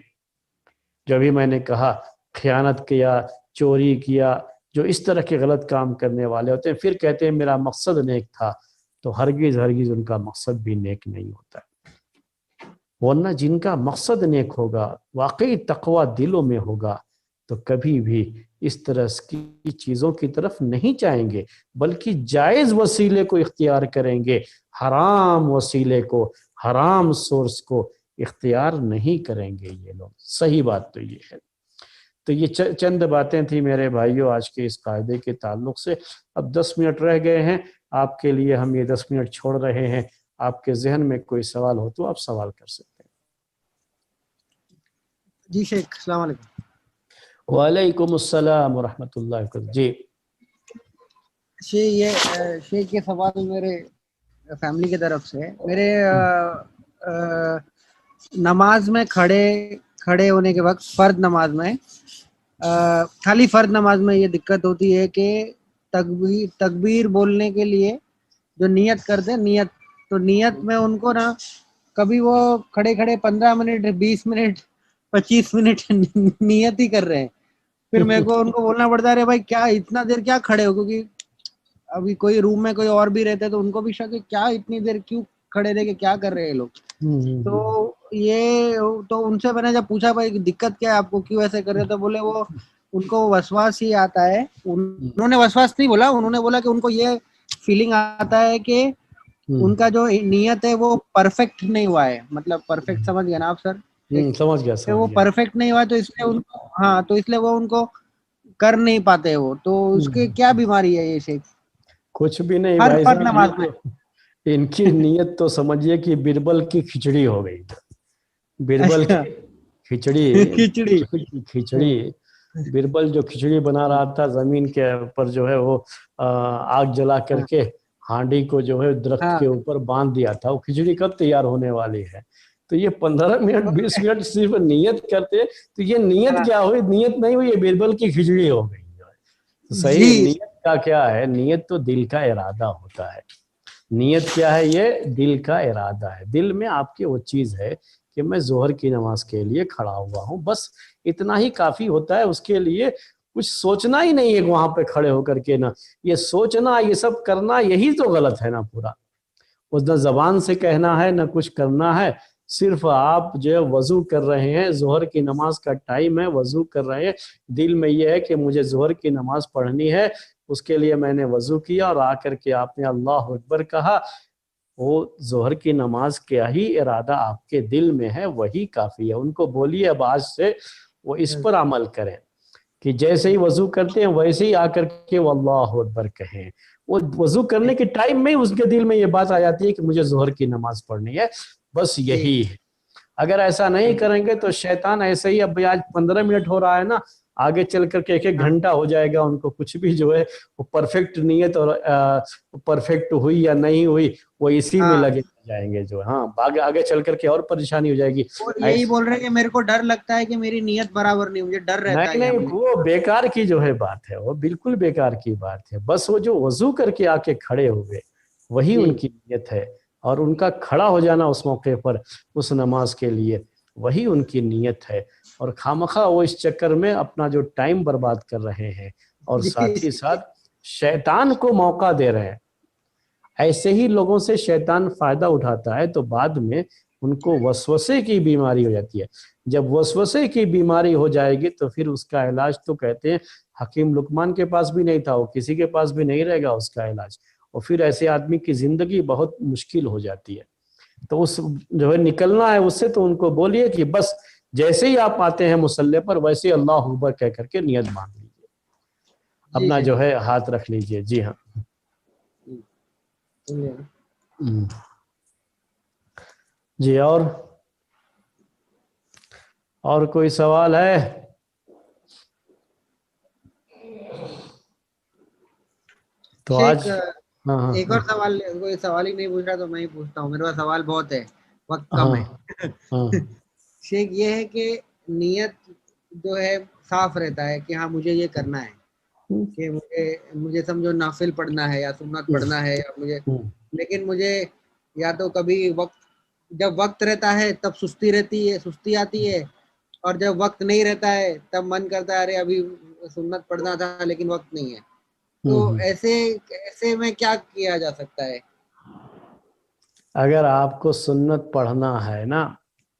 جو بھی میں نے کہا خیانت کیا، چوری کیا، جو اس طرح کے غلط کام کرنے والے ہوتے ہیں، پھر کہتے ہیں میرا مقصد نیک تھا، تو ہرگز ہرگز ان کا مقصد بھی نیک نہیں ہوتا ہے۔ ورنہ جن کا مقصد نیک ہوگا، واقعی تقوی دلوں میں ہوگا، تو کبھی بھی اس طرح کی چیزوں کی طرف نہیں جائیں گے، بلکہ جائز وسیلے کو اختیار کریں گے، حرام وسیلے کو، حرام سورس کو اختیار نہیں کریں گے یہ لوگ۔ صحیح بات تو یہ ہے۔ تو یہ چند باتیں تھیں میرے بھائیوں آج کے اس قاعدے کے تعلق سے۔ اب 10 منٹ رہ گئے ہیں، آپ کے لیے ہم یہ 10 منٹ چھوڑ رہے ہیں، آپ کے ذہن میں کوئی سوال ہو تو آپ سوال کر سکتے ہیں۔ جی شیخ السلام علیکم. وعلیکم السلام ورحمۃ اللہ وبرکاتہ. جی شیخ یہ سوال میرے فیملی کی طرف سے. میرے نماز میں کھڑے ہونے کے وقت فرض نماز میں خالی فرض نماز میں یہ دقت ہوتی ہے کہ تکبیر بولنے کے لیے جو نیت کرتے نیت، تو نیت میں ان کو نا کبھی وہ کھڑے 15 منٹ 20 منٹ 25 منٹ نیت ہی کر رہے ہیں. پھر میرے کو ان کو بولنا پڑتا ہے ارے بھائی کیا اتنا دیر کیا کھڑے ہو، کیونکہ ابھی کوئی روم میں کوئی اور بھی رہتے تو ان کو بھی شک ہے کیا اتنی دیر کیوں کھڑے رہ کے کیا کر رہے ہیں لوگ. تو یہ تو ان سے میں نے جب پوچھا بھائی دقت کیا ہے آپ کو، کیوں ایسے کر رہے، تو بولے وہ ان کو وسواس ہی آتا ہے. انہوں نے وسواس نہیں بولا، انہوں نے بولا کہ ان کو یہ فیلنگ آتا ہے کہ ان کا جو نیت ہے وہ پرفیکٹ نہیں ہوا ہے. مطلب پرفیکٹ سمجھ گیا نا آپ سر؟ سمجھ گیا کہ وہ پرفیکٹ نہیں ہوا تو اس لیے ان کو تو اس لیے وہ ان کو کر نہیں پاتے. وہ تو اس کے کیا بیماری ہے یہ شیخ؟ کچھ بھی نہیں ہر بھائی فرض صاحب، نماز یہ میں تو ان کی نیت تو سمجھیے کہ بربل کی کھچڑی ہو گئی. بربل اچھا کی کھچڑی. کھچڑی بربل جو کھچڑی بنا رہا تھا زمین کے اوپر جو ہے وہ آگ جلا کر کے ہانڈی کو جو ہے درخت کے اوپر باندھ دیا تھا. وہ کھچڑی کب تیار ہونے والی ہے؟ تو یہ 15 منٹ 20 منٹ صرف نیت کرتے، تو یہ نیت کیا ہوئی؟ نیت نہیں ہوئی، یہ بربل کی کھچڑی ہو گئی. تو صحیح جی نیت کا کیا ہے؟ نیت تو دل کا ارادہ ہوتا ہے. نیت کیا ہے؟ یہ دل کا ارادہ ہے. دل میں آپ کی وہ چیز ہے کہ میں ظہر کی نماز کے لیے کھڑا ہوا ہوں، بس اتنا ہی کافی ہوتا ہے. اس کے لیے کچھ سوچنا ہی نہیں ہے وہاں پہ کھڑے ہو کر کے. نا یہ سوچنا، یہ سب کرنا، یہی تو غلط ہے نا پورا. اس نہ زبان سے کہنا ہے نہ کچھ کرنا ہے. صرف آپ جو ہے وضو کر رہے ہیں، ظہر کی نماز کا ٹائم ہے، وضو کر رہے ہیں، دل میں یہ ہے کہ مجھے ظہر کی نماز پڑھنی ہے، اس کے لیے میں نے وضو کیا اور آ کر کے آپ نے اللہ اکبر کہا. وہ ظہر کی نماز کیا ہی ارادہ آپ کے دل میں ہے وہی کافی ہے. ان کو بولیے اب آج سے وہ اس پر عمل کریں کہ جیسے ہی وضو کرتے ہیں ویسے ہی آ کر کے وہ اللہ اکبر کہیں. وہ وضو کرنے کے ٹائم میں اس کے دل میں یہ بات آ جاتی ہے کہ مجھے ظہر کی نماز پڑھنی ہے، بس یہی ہے. اگر ایسا نہیں کریں گے تو شیطان ایسے ہی، اب آج 15 منٹ ہو رہا ہے نا، آگے چل کر کے 1 گھنٹہ ہو جائے گا. ان کو کچھ بھی جو ہے وہ پرفیکٹ نیت اور پرفیکٹ ہوئی یا نہیں ہوئی وہ اسی میں لگے جائیں گے. جو آگے چل کر کے اور پریشانی ہو جائے گی. اور یہی بول رہے ہیں کہ میرے کو ڈر لگتا ہے کہ میری نیت برابر نہیں، مجھے ڈر رہتا ہے نہیں، یہاں. وہ بیکار کی جو ہے بات ہے، وہ بالکل بیکار کی بات ہے. بس وہ جو وضو کر کے آ کے کھڑے ہوئے وہی ان کی نیت ہے، اور ان کا کھڑا ہو جانا اس موقع پر اس نماز کے لیے وہی ان کی نیت ہے. اور خامخواہ وہ اس چکر میں اپنا جو ٹائم برباد کر رہے ہیں اور ساتھ ہی ساتھ شیطان کو موقع دے رہے ہیں. ایسے ہی لوگوں سے شیطان فائدہ اٹھاتا ہے تو بعد میں ان کو وسوسے کی بیماری ہو جاتی ہے. جب وسوسے کی بیماری ہو جائے گی تو پھر اس کا علاج تو کہتے ہیں حکیم لقمان کے پاس بھی نہیں تھا، وہ کسی کے پاس بھی نہیں رہے گا اس کا علاج. اور پھر ایسے آدمی کی زندگی بہت مشکل ہو جاتی ہے. تو اس جو ہے نکلنا ہے اس سے، تو ان کو بولیے کہ بس جیسے ہی آپ آتے ہیں مصلی پر ویسے ہی اللہ اکبر کہہ کر کے نیت باندھ لیجیے، اپنا جو ہے ہاتھ رکھ لیجیے. جی ہاں. جی اور کوئی سوال ہے؟ تو آج ایک اور سوال، کوئی سوال ہی نہیں پوچھ رہا تو میں ہی پوچھتا ہوں. میرے پاس سوال بہت ہے، وقت کم ہے. شیخ یہ ہے کہ نیت جو ہے صاف رہتا ہے کہ ہاں مجھے یہ کرنا ہے، کہ مجھے سمجھو نافل پڑھنا ہے یا سنت پڑھنا ہے، یا مجھے، لیکن مجھے یا تو کبھی جب وقت رہتا ہے تب سستی آتی ہے، اور جب وقت نہیں رہتا ہے تب من کرتا ہے ارے ابھی سنت پڑھنا تھا لیکن وقت نہیں ہے. تو ایسے میں کیا کیا جا سکتا ہے؟ اگر آپ کو سنت پڑھنا ہے نا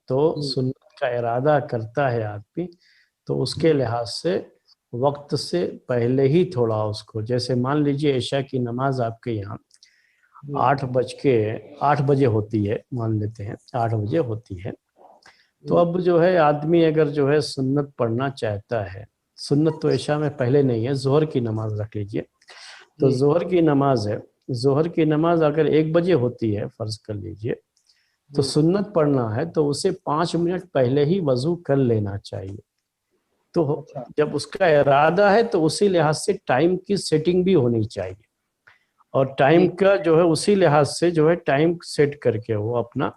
تو سنت کا ارادہ کرتا ہے آدمی تو اس کے لحاظ سے وقت سے پہلے ہی تھوڑا اس کو، جیسے مان لیجئے عشاء کی نماز آپ کے یہاں 8 بجے ہوتی ہے، مان لیتے ہیں 8 بجے ہوتی ہے. تو اب جو ہے آدمی اگر جو ہے سنت پڑھنا چاہتا ہے، سنت تو عشاء میں پہلے نہیں ہے، ظہر کی نماز رکھ لیجئے. تو ظہر کی نماز ہے، ظہر کی نماز اگر 1 بجے ہوتی ہے فرض کر لیجئے، تو سنت پڑھنا ہے تو اسے 5 منٹ پہلے ہی وضو کر لینا چاہیے. تو جب اس کا ارادہ ہے تو اسی لحاظ سے ٹائم کی سیٹنگ بھی ہونی چاہیے, اور ٹائم کا جو ہے اسی لحاظ سے جو ہے ٹائم سیٹ کر کے وہ اپنا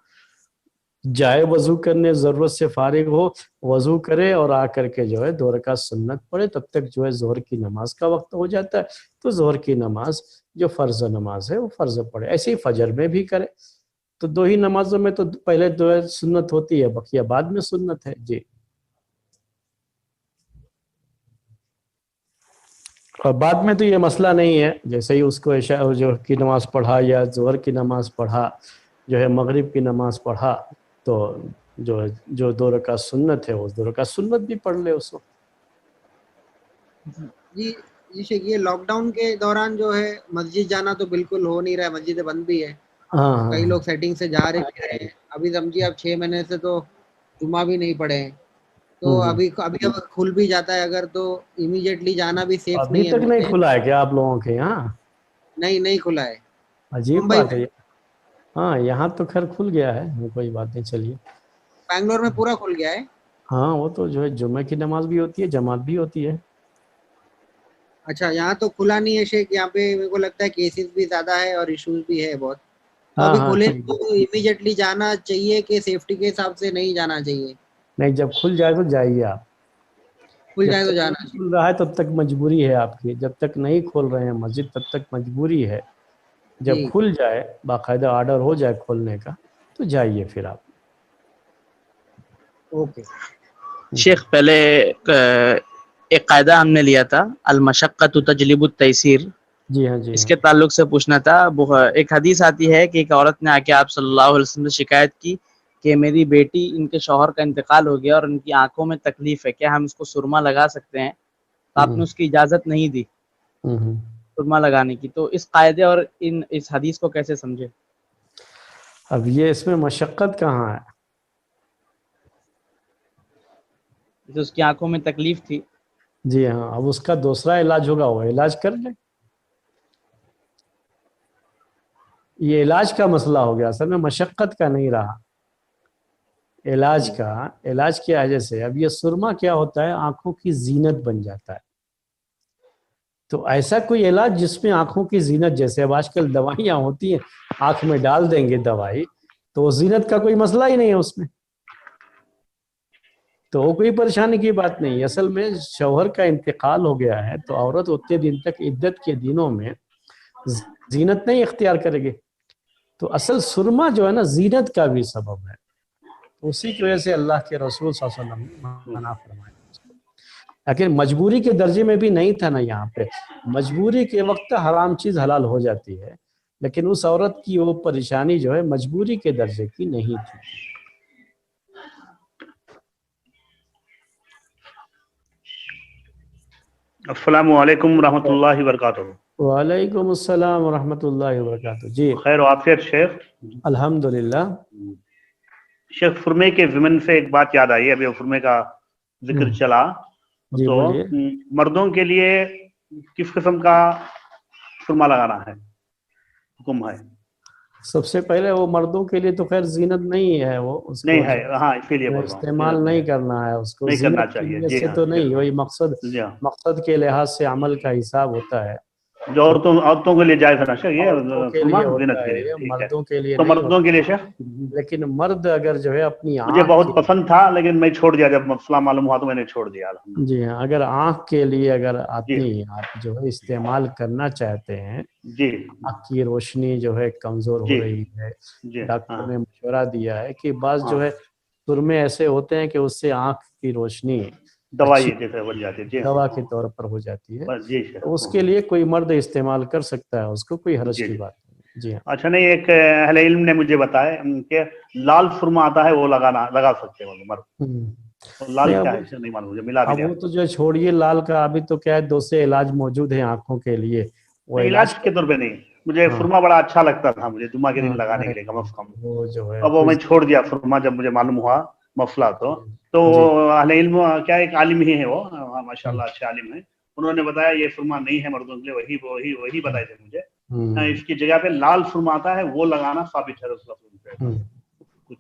جائے وضو کرنے, ضرورت سے فارغ ہو, وضو کرے اور آ کر کے جو ہے 2 رکعت سنت پڑھے. تب تک جو ہے ظہر کی نماز کا وقت ہو جاتا ہے, تو ظہر کی نماز جو فرض نماز ہے وہ فرض پڑھے. ایسے ہی فجر میں بھی کرے. تو 2 ہی نمازوں میں تو پہلے 2 سنت ہوتی ہے, بقیہ بعد میں سنت ہے. جی, اور بعد میں تو یہ مسئلہ نہیں ہے, جیسے ہی اس کو عشاء جو کی نماز پڑھا یا ظہر کی نماز پڑھا, جو ہے مغرب کی نماز پڑھا, تو جو 2 رکعت سنت ہے وہ 2 رکعت سنت بھی پڑھ لے اس وقت. جی شیخ, یہ لاک ڈاؤن کے دوران جو ہے مسجد جانا تو بالکل ہو نہیں رہا ہے, مسجدیں بند بھی ہے. ہاں کئی لوگ سیٹنگ سے جا رہے بھی رہے ہیں. ابھی سمجھیے اب 6 مہینے سے تو جمعہ بھی نہیں پڑے ہیں. تو ابھی کھل بھی جاتا ہے اگر, تو امیڈیٹلی جانا بھی سیف ابھی نہیں ہے تک نہیں بولتے ہیں. کھلا ہے کیا آپ لوگوں کے یہاں؟ نہیں کھلا ہے. عجیب ممبئی بات ہے. ہاں یہاں تو خیر کھل گیا ہے, کوئی بات نہیں. چلیے, بنگلور میں پورا کھل گیا ہے. ہاں وہ تو جو ہے جمعہ کی نماز بھی ہوتی ہے, جماعت بھی ہوتی ہے. اچھا, یہاں تو کھلا نہیں ہے شیخ. یہاں پہ میرے کو لگتا ہے کیسز بھی زیادہ ہے اور ایشوز بھی ہے بہت. تو ہاں ابھی ہاں کھلے ٹھیک ہے. تو امیڈیٹلی جانا چاہیے کہ سیفٹی کے حساب سے نہیں جانا چاہیے؟ نہیں, جب کھل جائے تو جائیے آپ. کھل جب جائے تو تک جانا نہیں چاہیے. کھل رہا ہے تب تک مجبوری ہے آپ کی. جب تک نہیں کھول رہے ہیں مسجد تب تک مجبوری ہے. جب جی کھل جائے, باقاعدہ آرڈر ہو جائے کھولنے کا, تو جائیے پھر آپ. اوکے. شیخ پہلے ایک قاعدہ ہم نے لیا تھا, المشقۃ تجلب التیسیر. جی ہاں, جی اس ہاں. کے تعلق سے پوچھنا تھا. ایک حدیث آتی ہے کہ ایک عورت نے آ کے آپ صلی اللہ علیہ وسلم سے شکایت کی کہ میری بیٹی, ان کے شوہر کا انتقال ہو گیا اور ان کی آنکھوں میں تکلیف ہے, کیا ہم اس کو سرما لگا سکتے ہیں؟ تو آپ نے اس کی اجازت نہیں دی سرما لگانے کی. تو اس قاعدے اور اس حدیث کو کیسے سمجھے؟ اب یہ اس میں مشقت کہاں ہے؟ جیسے اس کی آنکھوں میں تکلیف تھی. جی ہاں, اب اس کا دوسرا علاج ہوگا, وہ علاج کر لیں. یہ علاج کا مسئلہ ہو گیا, اصل میں مشقت کا نہیں رہا. علاج کا, علاج کی وجہ سے اب یہ سرما کیا ہوتا ہے, آنکھوں کی زینت بن جاتا ہے. تو ایسا کوئی علاج جس میں آنکھوں کی زینت, جیسے اب آج کل دوائیاں ہوتی ہیں, آنکھ میں ڈال دیں گے دوائی, تو وہ زینت کا کوئی مسئلہ ہی نہیں ہے اس میں. تو وہ کوئی پریشانی کی بات نہیں. اصل میں شوہر کا انتقال ہو گیا ہے تو عورت اتنے دن تک, عدت کے دنوں میں زینت نہیں اختیار کرے گی. تو اصل سرما جو ہے نا, زینت کا بھی سبب ہے. اسی کی وجہ سے اللہ کے رسول صلی اللہ علیہ وسلم نے منع فرمایا اس کو. لیکن مجبوری کے درجے میں بھی نہیں تھا نا یہاں پہ. مجبوری کے وقت حرام چیز حلال ہو جاتی ہے, لیکن اس عورت کی وہ پریشانی جو ہے مجبوری کے درجے کی نہیں تھی. السلام علیکم ورحمۃ اللہ وبرکاتہ. وعلیکم السلام ورحمۃ اللہ وبرکاتہ. جی خیر و عافیت شیخ. الحمدللہ. شیخ, فرمے کے ضمن سے ایک بات یاد آئی. ابھی فرمے کا ذکر چلا جی تو بولیے. مردوں کے لیے کس قسم کا سرما لگانا ہے, حکم ہے؟ سب سے پہلے وہ مردوں کے لیے تو خیر زینت نہیں ہے, وہ اس کو نہیں ہے, ہاں اسی لیے بول رہا ہوں, استعمال نہیں کرنا ہے اس کو. نہیں کرنا زینت کی چاہیے. نیت جی سے ہاں, تو نہیں, وہی جی ہاں. مقصد کے لحاظ سے عمل کا حساب ہوتا ہے. جو عورتوں کے لیے جائز ہے نا شیخ, یہ عورتوں کے سرما لیے زینت ہوتا کے ہے, لیے, یہ ٹھیک ہے. مردوں کے لیے تو نہیں مردوں کے ہوتا. لیے شیخ, لیکن مرد اگر جو ہے اپنی مجھے آنکھ بہت کے, پسند تھا لیکن میں چھوڑ دیا, جب مسئلہ معلوم ہوا تو میں نے چھوڑ دیا. جی ہاں, اگر آنکھ کے لیے اگر جی اپنی آپ جو ہے استعمال کرنا چاہتے ہیں, جی آنکھ کی روشنی جو ہے کمزور ہو جی رہی ہے, جی ڈاکٹر ہاں نے مشورہ دیا ہے کہ بعض ہاں, جو ہے سرمے ایسے ہوتے ہیں کہ اس سے آنکھ کی روشنی اچھی دوائی جیسے بن جاتی ہے. جی دوا ہاں, کے طور پر ہو جاتی ہے, بس جی شیخ. تو اس کے لیے کوئی مرد استعمال کر سکتا ہے, اس کو کوئی حرج جی کی جی. بات نہیں. جی ہاں. اچھا, نہیں, ایک اہل علم نے مجھے بتایا کہ لال سرما آتا ہے, وہ لگا سکتے ہیں مرد. لال نہیں, کیا ہے نہیں معلوم, مجھے ملا بھی اب نہیں. وہ تو جو چھوڑیے لال کا, ابھی تو کیا ہے دوسرے علاج موجود ہیں آنکھوں کے لیے, وہ نہیں, علاج کے طور پہ نہیں, مجھے ہاں سرما بڑا اچھا لگتا تھا, مجھے جمعہ کے دن لگانے کے لیے کم از کم. نہیں, وہ جو ہے اب وہ میں کچھ چھوڑ دیا سرما جب مجھے معلوم ہوا مسئلہ. تو جی اہل علم کیا, ایک عالم ہی ہے وہ, ماشاء اللہ اچھے عالم ہیں, انہوں نے بتایا یہ سرما نہیں ہے مردوں کے لیے, وہی بتائے تھے مجھے. اس کی جگہ پہ لال سرما آتا ہے, وہ لگانا ثابت ہے رسول اللہ.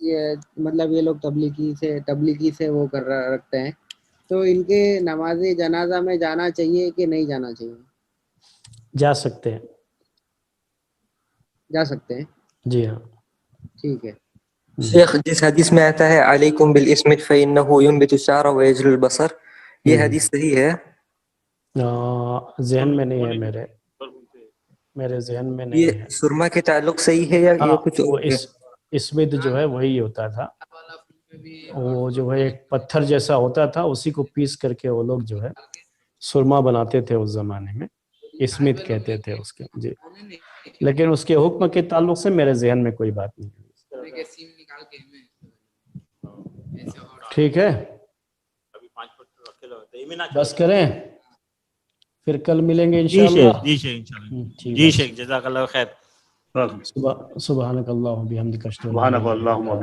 یہ مطلب یہ لوگ تبلیغی سے وہ رکھتے ہیں، تو ان کے نماز جنازہ میں جانا چاہیے کہ نہیں جانا چاہیے؟ جا سکتے ہیں، جا سکتے ہیں، جی ہاں. ٹھیک ہے. شیخ جس حدیث میں آتا ہے علیکم بالاسم فإنه ينبت الشعر ويجل البصر، یہ حدیث صحیح ہے؟ ذہن میں نہیں ہے، میرے ذہن میں نہیں یہ ہے. سرما کے تعلق صحیح ہے یا یہ کچھ وہ اور ہے؟ اسمد جو ہے وہی ہوتا تھا، وہ جو ہے ایک پتھر جیسا ہوتا تھا، اسی کو پیس کر کے وہ لوگ جو ہے سرما بناتے تھے اس زمانے میں، اسمد کہتے تھے اس کے. جی، لیکن اس کے حکم کے تعلق سے میرے ذہن میں کوئی بات نہیں ہے. ٹھیک ہے، بس کریں، پھر کل ملیں گے انشاءاللہ. جی شیخ انشاءاللہ. ٹھیک جی ہے. شیخ جزاک اللہ خیر. سبحانک اللہم و بحمدک اشہد ان لا سبحانک الہ الا انت اللہم